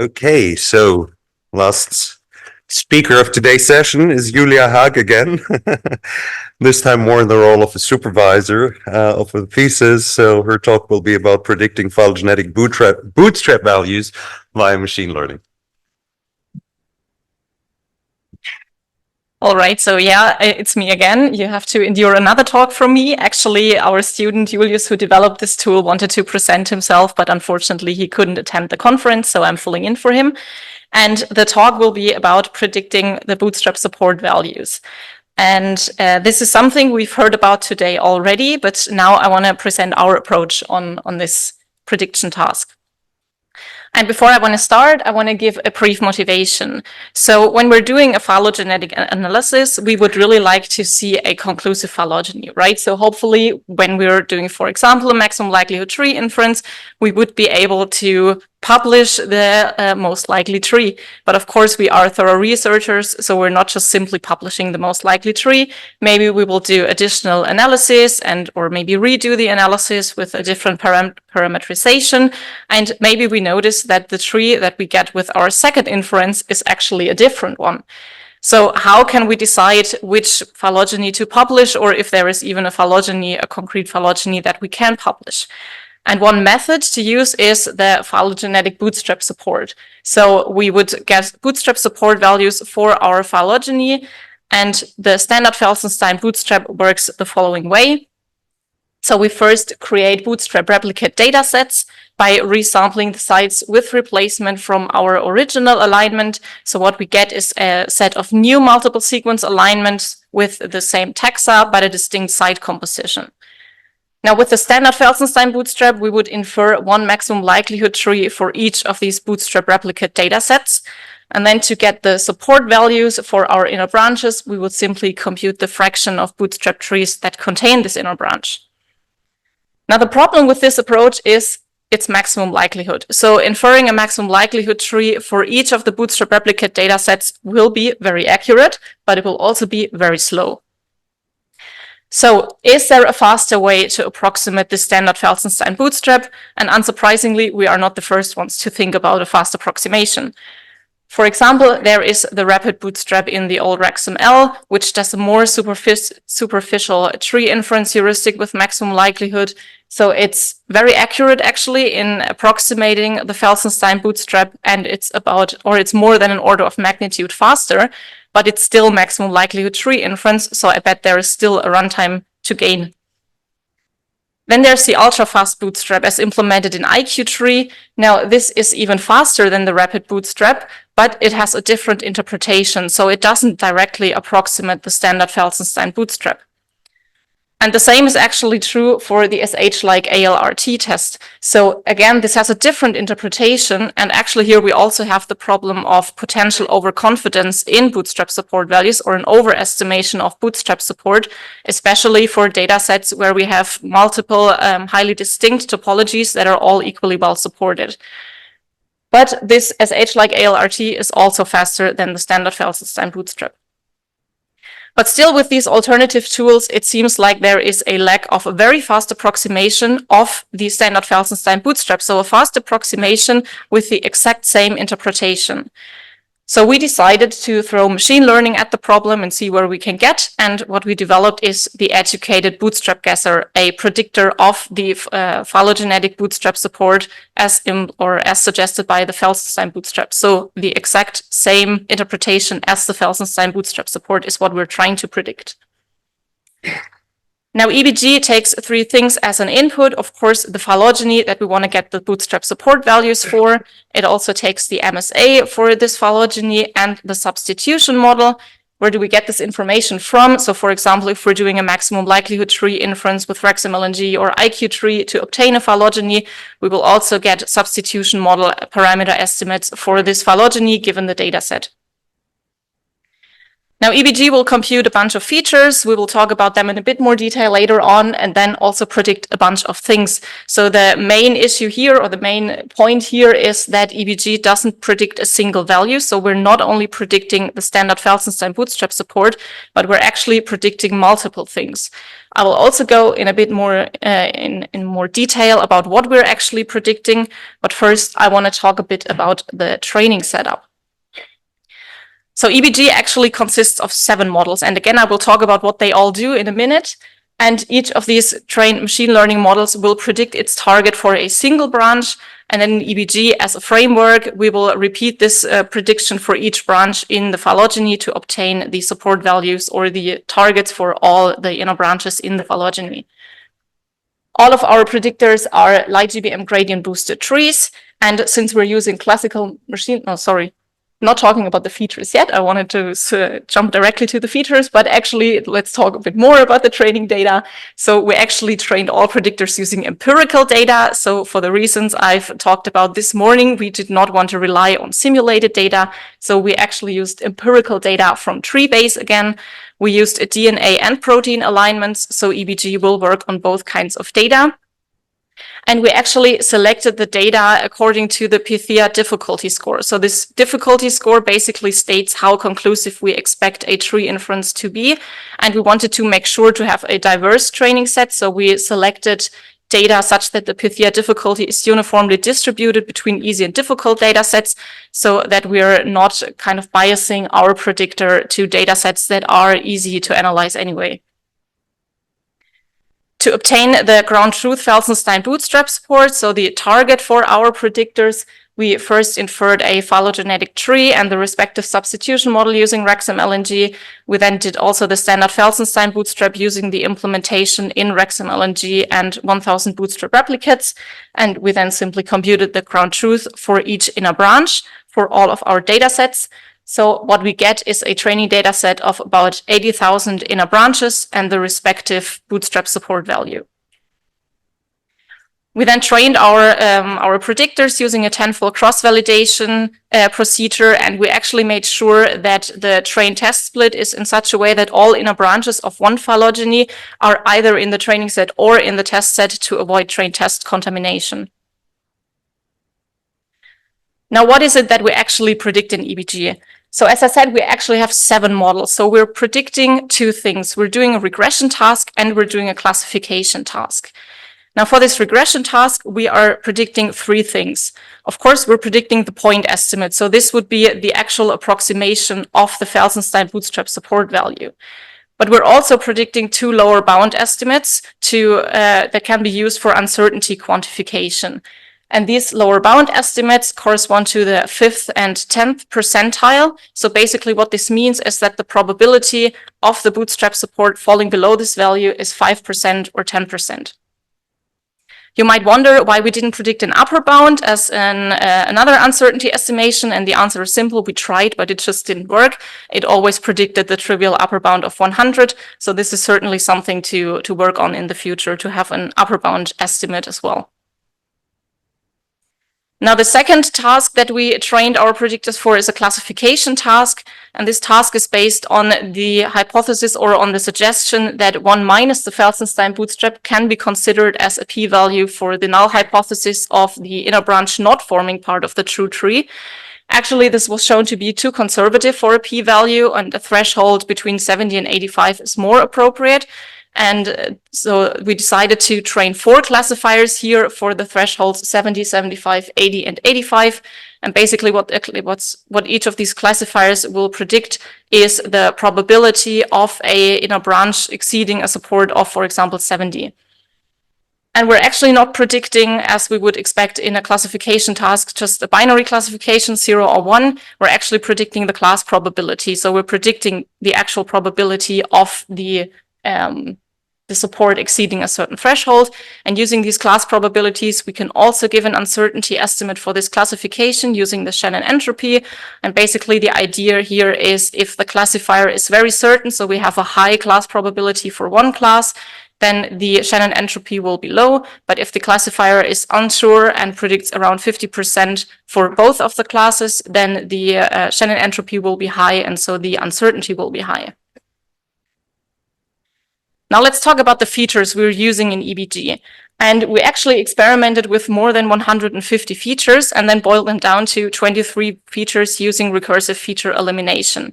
Okay, so last speaker of today's session is Julia Haag again. This time more in the role of a supervisor of a thesis. So her talk will be about predicting phylogenetic bootstrap values via machine learning. All right, so yeah, it's me again. You have to endure another talk from me. Actually, our student Julius, who developed this tool, wanted to present himself, but unfortunately he couldn't attend the conference, so I'm filling in for him. And the talk will be about predicting the bootstrap support values. And this is something we've heard about today already, but now I want to present our approach on this prediction task. And before I want to start, I want to give a brief motivation. So when we're doing a phylogenetic analysis, we would really like to see a conclusive phylogeny, right? So hopefully when we're doing, for example, a maximum likelihood tree inference, we would be able to publish the most likely tree. But of course, we are thorough researchers, so we're not just simply publishing the most likely tree. Maybe we will do additional analysis or maybe redo the analysis with a different parameterization. And maybe we notice that the tree that we get with our second inference is actually a different one. So how can we decide which phylogeny to publish, or if there is even a concrete phylogeny that we can publish? And one method to use is the phylogenetic bootstrap support. So we would get bootstrap support values for our phylogeny, and the standard Felsenstein bootstrap works the following way. So we first create bootstrap replicate data sets by resampling the sites with replacement from our original alignment. So what we get is a set of new multiple sequence alignments with the same taxa, but a distinct site composition. Now, with the standard Felsenstein bootstrap, we would infer one maximum likelihood tree for each of these bootstrap replicate data sets. And then to get the support values for our inner branches, we would simply compute the fraction of bootstrap trees that contain this inner branch. Now, the problem with this approach is its maximum likelihood. So inferring a maximum likelihood tree for each of the bootstrap replicate data sets will be very accurate, but it will also be very slow. So is there a faster way to approximate the standard Felsenstein bootstrap? And unsurprisingly, we are not the first ones to think about a fast approximation. For example, there is the rapid bootstrap in the old RexML, which does a more superficial tree inference heuristic with maximum likelihood. So it's very accurate actually in approximating the Felsenstein bootstrap, and it's more than an order of magnitude faster, but it's still maximum likelihood tree inference. So I bet there is still a runtime to gain. Then there's the ultra-fast bootstrap as implemented in IQ-tree. Now, this is even faster than the rapid bootstrap, but it has a different interpretation, so it doesn't directly approximate the standard Felsenstein bootstrap. And the same is actually true for the SH-like ALRT test. So again, this has a different interpretation, and actually here we also have the problem of potential overconfidence in bootstrap support values, or an overestimation of bootstrap support, especially for data sets where we have multiple highly distinct topologies that are all equally well supported. But this SH-like ALRT is also faster than the standard Felsenstein bootstrap. But still, with these alternative tools, it seems like there is a lack of a very fast approximation of the standard Felsenstein bootstrap, so a fast approximation with the exact same interpretation. So we decided to throw machine learning at the problem and see where we can get. And what we developed is the educated bootstrap guesser, a predictor of the phylogenetic bootstrap support as suggested by the Felsenstein bootstrap. So the exact same interpretation as the Felsenstein bootstrap support is what we're trying to predict. Now, EBG takes three things as an input. Of course, the phylogeny that we want to get the bootstrap support values for. It also takes the MSA for this phylogeny and the substitution model. Where do we get this information from? So, for example, if we're doing a maximum likelihood tree inference with RexMLNG or IQ-tree to obtain a phylogeny, we will also get substitution model parameter estimates for this phylogeny given the data set. Now, EBG will compute a bunch of features. We will talk about them in a bit more detail later on, and then also predict a bunch of things. So the main issue here, or the main point here, is that EBG doesn't predict a single value. So we're not only predicting the standard Felsenstein bootstrap support, but we're actually predicting multiple things. I will also go in a bit more in more detail about what we're actually predicting. But first, I want to talk a bit about the training setup. So EBG actually consists of 7 models. And again, I will talk about what they all do in a minute. And each of these trained machine learning models will predict its target for a single branch. And then in EBG, as a framework, we will repeat this prediction for each branch in the phylogeny to obtain the support values or the targets for all the inner branches in the phylogeny. All of our predictors are light GBM gradient boosted trees. And since we're using classical machine, not talking about the features yet. I wanted to jump directly to the features, but actually let's talk a bit more about the training data. So we actually trained all predictors using empirical data. So for the reasons I've talked about this morning, we did not want to rely on simulated data. So we actually used empirical data from Treebase again. We used DNA and protein alignments. So EBG will work on both kinds of data. And we actually selected the data according to the Pythia difficulty score. So this difficulty score basically states how conclusive we expect a tree inference to be. And we wanted to make sure to have a diverse training set. So we selected data such that the Pythia difficulty is uniformly distributed between easy and difficult data sets, so that we're not kind of biasing our predictor to data sets that are easy to analyze anyway. To obtain the ground truth Felsenstein bootstrap support, so the target for our predictors, we first inferred a phylogenetic tree and the respective substitution model using RexMLNG. We then did also the standard Felsenstein bootstrap using the implementation in RexMLNG and 1000 bootstrap replicates. And we then simply computed the ground truth for each inner branch for all of our data sets. So what we get is a training data set of about 80,000 inner branches and the respective bootstrap support value. We then trained our predictors using a tenfold cross-validation procedure, and we actually made sure that the train test split is in such a way that all inner branches of one phylogeny are either in the training set or in the test set to avoid train test contamination. Now, what is it that we actually predict in EBG? So as I said, we actually have 7 models. So we're predicting 2 things. We're doing a regression task and we're doing a classification task. Now for this regression task, we are predicting 3 things. Of course, we're predicting the point estimate. So this would be the actual approximation of the Felsenstein bootstrap support value. But we're also predicting 2 lower bound estimates that can be used for uncertainty quantification. And these lower bound estimates correspond to the 5th and 10th percentile. So basically what this means is that the probability of the bootstrap support falling below this value is 5% or 10%. You might wonder why we didn't predict an upper bound as another uncertainty estimation, and the answer is simple. We tried, but it just didn't work. It always predicted the trivial upper bound of 100. So this is certainly something to work on in the future, to have an upper bound estimate as well. Now, the second task that we trained our predictors for is a classification task. And this task is based on the hypothesis or on the suggestion that 1 minus the Felsenstein bootstrap can be considered as a p-value for the null hypothesis of the inner branch not forming part of the true tree. Actually, this was shown to be too conservative for a p-value, and a threshold between 70 and 85 is more appropriate. And so we decided to train 4 classifiers here for the thresholds 70, 75, 80, and 85. And basically what each of these classifiers will predict is the probability of a inner branch exceeding a support of, for example, 70. And we're actually not predicting, as we would expect in a classification task, just a binary classification, 0 or 1. We're actually predicting the class probability. So we're predicting the actual probability of the support exceeding a certain threshold. And using these class probabilities, we can also give an uncertainty estimate for this classification using the Shannon entropy. And basically the idea here is if the classifier is very certain, so we have a high class probability for one class, then the Shannon entropy will be low. But if the classifier is unsure and predicts around 50% for both of the classes, then the Shannon entropy will be high, and so the uncertainty will be high. Now let's talk about the features we're using in EBG. And we actually experimented with more than 150 features and then boiled them down to 23 features using recursive feature elimination.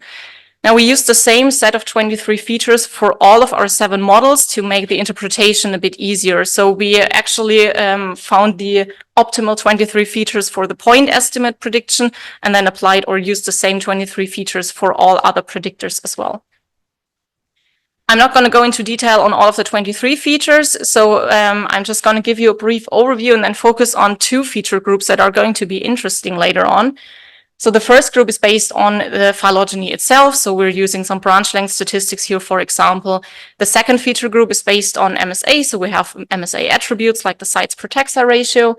Now we used the same set of 23 features for all of our 7 models to make the interpretation a bit easier. So we actually found the optimal 23 features for the point estimate prediction and then applied or used the same 23 features for all other predictors as well. I'm not going to go into detail on all of the 23 features, so I'm just going to give you a brief overview and then focus on 2 feature groups that are going to be interesting later on. So the first group is based on the phylogeny itself, so we're using some branch length statistics here, for example. The second feature group is based on MSA, so we have MSA attributes like the sites per taxa ratio.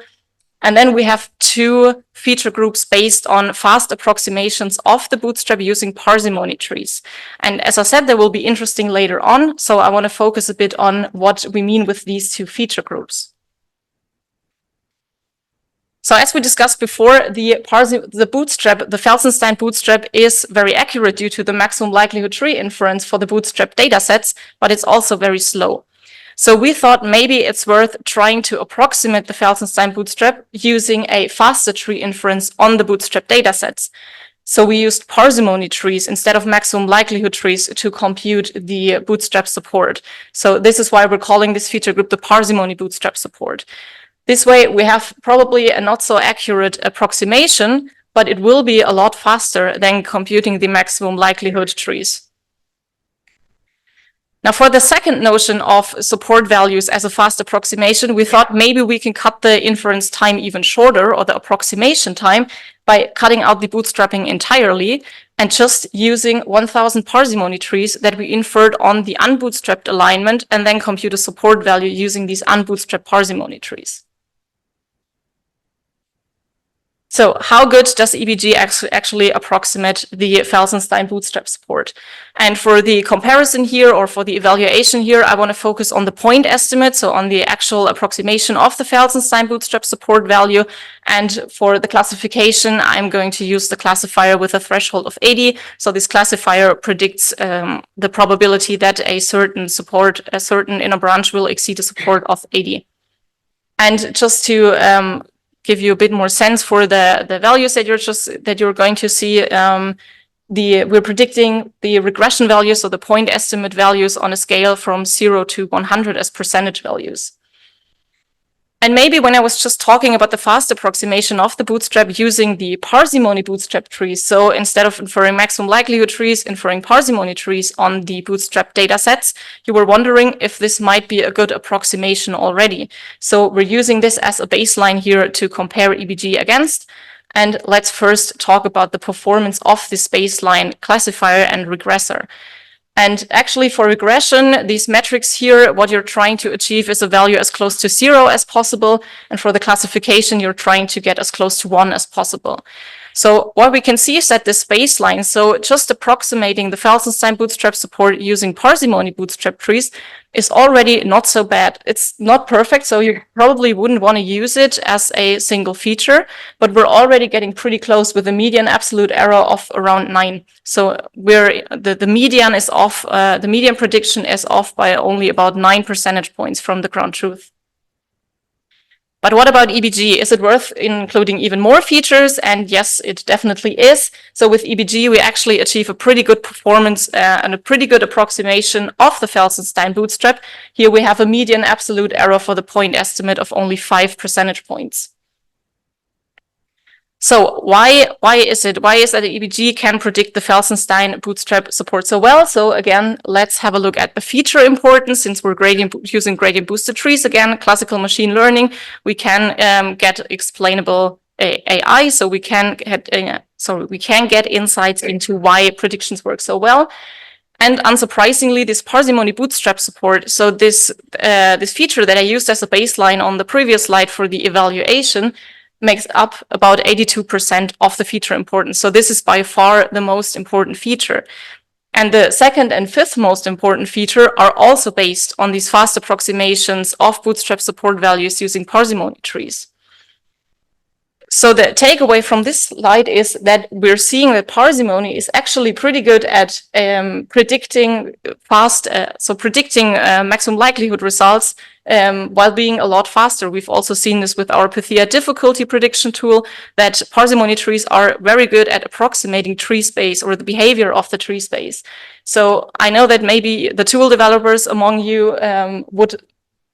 And then we have 2 feature groups based on fast approximations of the bootstrap using parsimony trees. And as I said, they will be interesting later on, so I want to focus a bit on what we mean with these 2 feature groups. So as we discussed before, the bootstrap, the Felsenstein bootstrap, is very accurate due to the maximum likelihood tree inference for the bootstrap datasets, but it's also very slow. So we thought maybe it's worth trying to approximate the Felsenstein bootstrap using a faster tree inference on the bootstrap datasets. So we used parsimony trees instead of maximum likelihood trees to compute the bootstrap support. So this is why we're calling this feature group the parsimony bootstrap support. This way we have probably a not so accurate approximation, but it will be a lot faster than computing the maximum likelihood trees. Now, for the second notion of support values as a fast approximation, we thought maybe we can cut the inference time even shorter, or the approximation time, by cutting out the bootstrapping entirely and just using 1000 parsimony trees that we inferred on the unbootstrapped alignment and then compute a support value using these unbootstrapped parsimony trees. So how good does EBG actually approximate the Felsenstein bootstrap support? And for the comparison here, or for the evaluation here, I want to focus on the point estimate, so on the actual approximation of the Felsenstein bootstrap support value. And for the classification, I'm going to use the classifier with a threshold of 80. So this classifier predicts the probability that a certain inner branch will exceed a support of 80. And just to give you a bit more sense for the values that you're going to see, we're predicting the regression values, so the point estimate values, on a scale from 0 to 100 as percentage values. And maybe when I was just talking about the fast approximation of the bootstrap using the parsimony bootstrap trees, so instead of inferring maximum likelihood trees, inferring parsimony trees on the bootstrap data sets, you were wondering if this might be a good approximation already. So we're using this as a baseline here to compare EBG against. And let's first talk about the performance of this baseline classifier and regressor. And actually for regression, these metrics here, what you're trying to achieve is a value as close to 0 as possible. And for the classification, you're trying to get as close to 1 as possible. So what we can see is that this baseline, so just approximating the Felsenstein bootstrap support using parsimony bootstrap trees, is already not so bad. It's not perfect, so you probably wouldn't want to use it as a single feature, but we're already getting pretty close with a median absolute error of around 9. So the median is off, the median prediction is off by only about 9 percentage points from the ground truth. But what about EBG? Is it worth including even more features? And yes, it definitely is. So with EBG, we actually achieve a pretty good performance and a pretty good approximation of the Felsenstein bootstrap. Here we have a median absolute error for the point estimate of only 5 percentage points. So why is it that EBG can predict the Felsenstein bootstrap support so well? So again, let's have a look at the feature importance. Since we're using gradient boosted trees, again, classical machine learning, we can get explainable AI. So we can get insights into why predictions work so well. And unsurprisingly, this parsimony bootstrap support, so this feature that I used as a baseline on the previous slide for the evaluation, makes up about 82% of the feature importance. So this is by far the most important feature. And the second and fifth most important feature are also based on these fast approximations of Bootstrap support values using parsimony trees. So the takeaway from this slide is that we're seeing that parsimony is actually pretty good at predicting maximum likelihood results while being a lot faster. We've also seen this with our Pythia difficulty prediction tool, that parsimony trees are very good at approximating tree space or the behavior of the tree space. So I know that maybe the tool developers among you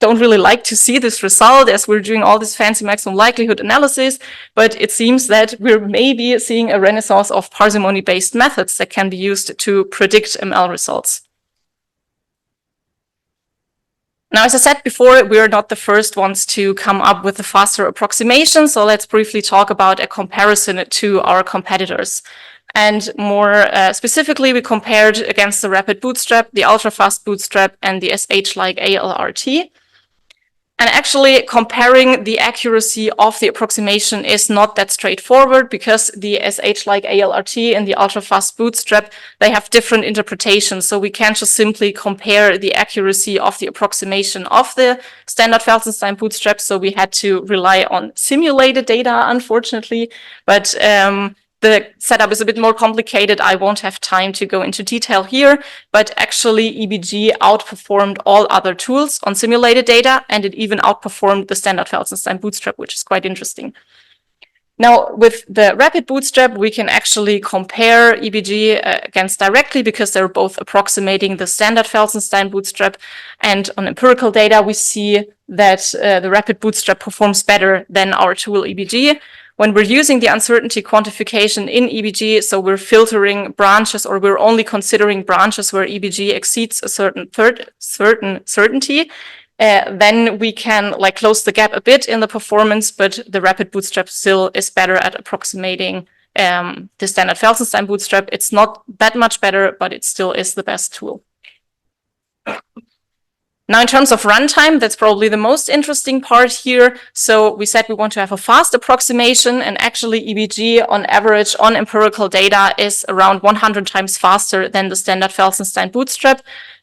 don't really like to see this result as we're doing all this fancy maximum likelihood analysis, but it seems that we're maybe seeing a renaissance of parsimony-based methods that can be used to predict ML results. Now, as I said before, we are not the first ones to come up with a faster approximation, so let's briefly talk about a comparison to our competitors. And more specifically, we compared against the rapid bootstrap, the ultra-fast bootstrap, and the SH-like ALRT. And actually, comparing the accuracy of the approximation is not that straightforward because the SH-like ALRT and the ultra-fast bootstrap, they have different interpretations. So we can't just simply compare the accuracy of the approximation of the standard Felsenstein bootstrap. So we had to rely on simulated data, unfortunately. But the setup is a bit more complicated. I won't have time to go into detail here, but actually EBG outperformed all other tools on simulated data, and it even outperformed the standard Felsenstein bootstrap, which is quite interesting. Now, with the rapid bootstrap, we can actually compare EBG against directly because they're both approximating the standard Felsenstein bootstrap. And on empirical data, we see that the rapid bootstrap performs better than our tool EBG. When we're using the uncertainty quantification in EBG, so we're filtering branches, or we're only considering branches where EBG exceeds a certain certainty, then we can close the gap a bit in the performance, but the rapid bootstrap still is better at approximating the standard Felsenstein bootstrap. It's not that much better, but it still is the best tool. Now, in terms of runtime, that's probably the most interesting part here. So we said we want to have a fast approximation, and actually EBG on average on empirical data is around 100 times faster than the standard Felsenstein bootstrap.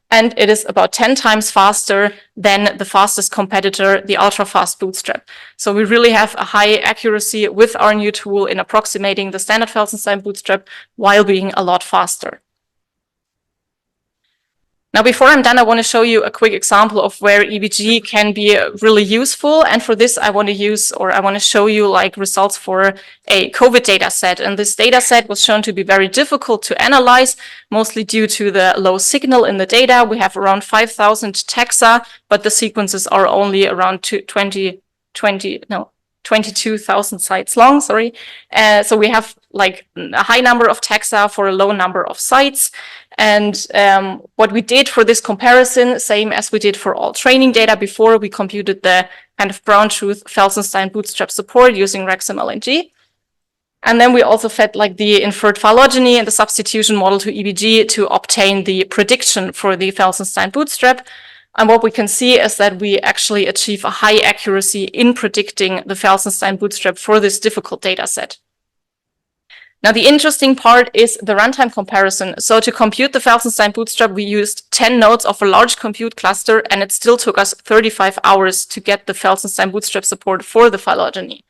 And it is about 10 times faster than the fastest competitor, the ultra-fast bootstrap. So we really have a high accuracy with our new tool in approximating the standard Felsenstein bootstrap while being a lot faster. Now, before I'm done, I want to show you a quick example of where EBG can be really useful. And for this, I want to show you results for a COVID data set. And this data set was shown to be very difficult to analyze, mostly due to the low signal in the data. We have around 5,000 taxa, but the sequences are only around 22,000 sites long, sorry. So we have a high number of taxa for a low number of sites. And what we did for this comparison, same as we did for all training data before, we computed the kind of ground truth Felsenstein bootstrap support using RexMLNG. And then we also fed the inferred phylogeny and the substitution model to EBG to obtain the prediction for the Felsenstein bootstrap. And what we can see is that we actually achieve a high accuracy in predicting the Felsenstein bootstrap for this difficult data set. Now, the interesting part is the runtime comparison. So to compute the Felsenstein bootstrap, we used 10 nodes of a large compute cluster, and it still took us 35 hours to get the Felsenstein bootstrap support for the phylogeny.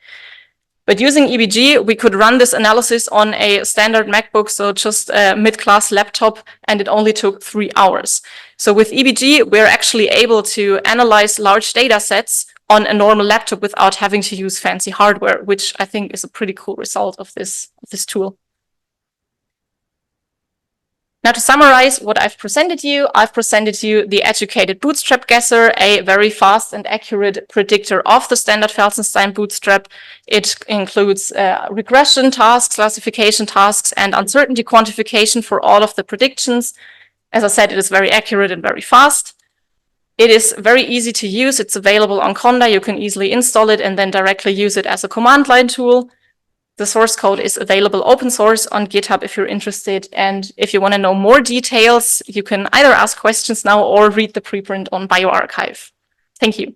But using EBG, we could run this analysis on a standard MacBook, so just a mid-class laptop, and it only took 3 hours. So with EBG, we're actually able to analyze large data sets on a normal laptop without having to use fancy hardware, which I think is a pretty cool result of this tool. Now, to summarize what I've presented you the educated bootstrap guesser, a very fast and accurate predictor of the standard Felsenstein bootstrap. It includes regression tasks, classification tasks, and uncertainty quantification for all of the predictions. As I said, it is very accurate and very fast. It is very easy to use. It's available on Conda. You can easily install it and then directly use it as a command line tool. The source code is available open source on GitHub if you're interested. And if you want to know more details, you can either ask questions now or read the preprint on bioRxiv. Thank you.